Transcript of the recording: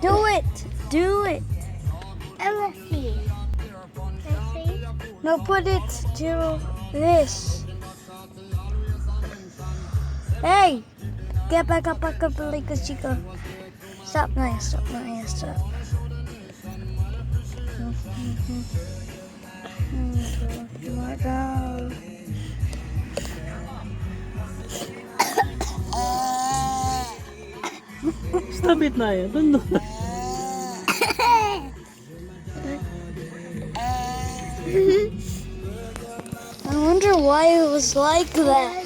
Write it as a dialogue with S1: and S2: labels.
S1: Do it. Do it.
S2: Let's see. Let's see.
S1: No, put it to this. Hey, get back up, Palika Chica. Stop, Naya, stop, Naya, stop. More down.
S3: Stop it, Naya. Don't do that.
S1: I wonder why it was like that.